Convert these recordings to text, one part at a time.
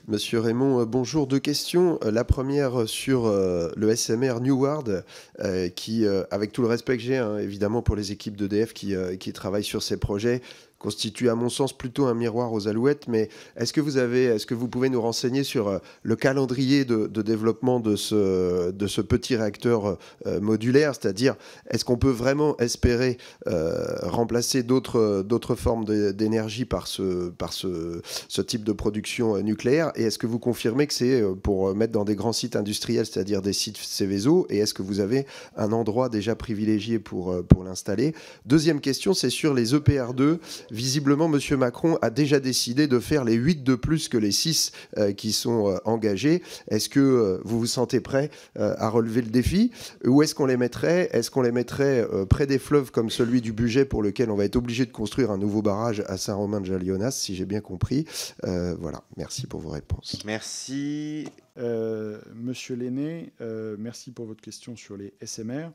Monsieur Raymond, bonjour. Deux questions. La première sur le SMR Neward, qui, avec tout le respect que j'ai, hein, évidemment, pour les équipes d'EDF qui travaillent sur ces projets, constitue, à mon sens, plutôt un miroir aux alouettes. Mais est-ce que vous pouvez nous renseigner sur le calendrier de développement de ce petit réacteur modulaire? C'est-à-dire, est-ce qu'on peut vraiment espérer remplacer d'autres formes d'énergie par ce type de production nucléaire? Et est-ce que vous confirmez que c'est pour mettre dans des grands sites industriels, c'est-à-dire des sites Céveso? Et est-ce que vous avez un endroit déjà privilégié pour l'installer? Deuxième question, c'est sur les EPR2. Visiblement, M. Macron a déjà décidé de faire les 8 de plus que les 6 qui sont engagés. Est-ce que vous vous sentez prêt à relever le défi? Où est-ce qu'on les mettrait? Est-ce qu'on les mettrait près des fleuves comme celui du Bugey, pour lequel on va être obligé de construire un nouveau barrage à Saint-Romain-de-Jalionas, si j'ai bien compris? Voilà, merci pour vos réponses. Merci. Monsieur Lenné, merci pour votre question sur les SMR.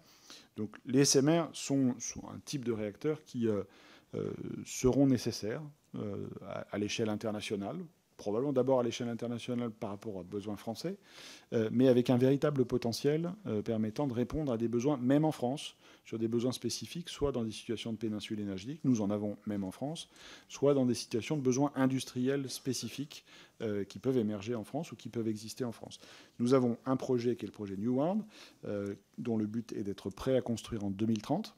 Donc, les SMR sont un type de réacteur qui seront nécessaires à l'échelle internationale, probablement d'abord à l'échelle internationale par rapport aux besoins français, mais avec un véritable potentiel permettant de répondre à des besoins, même en France, sur des besoins spécifiques, soit dans des situations de péninsule énergétique, nous en avons même en France, soit dans des situations de besoins industriels spécifiques qui peuvent émerger en France ou qui peuvent exister en France. Nous avons un projet qui est le projet New World, dont le but est d'être prêt à construire en 2030.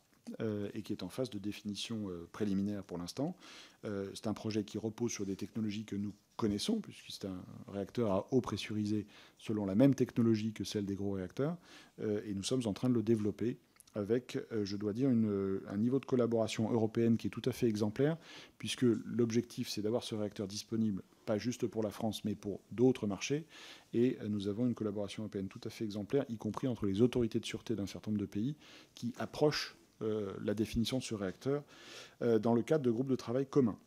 Et qui est en phase de définition préliminaire pour l'instant. C'est un projet qui repose sur des technologies que nous connaissons, puisque c'est un réacteur à eau pressurisée selon la même technologie que celle des gros réacteurs, et nous sommes en train de le développer avec, je dois dire, un niveau de collaboration européenne qui est tout à fait exemplaire, puisque l'objectif, c'est d'avoir ce réacteur disponible, pas juste pour la France, mais pour d'autres marchés. Et nous avons une collaboration européenne tout à fait exemplaire, y compris entre les autorités de sûreté d'un certain nombre de pays qui approchent la définition de ce réacteur dans le cadre de groupes de travail communs.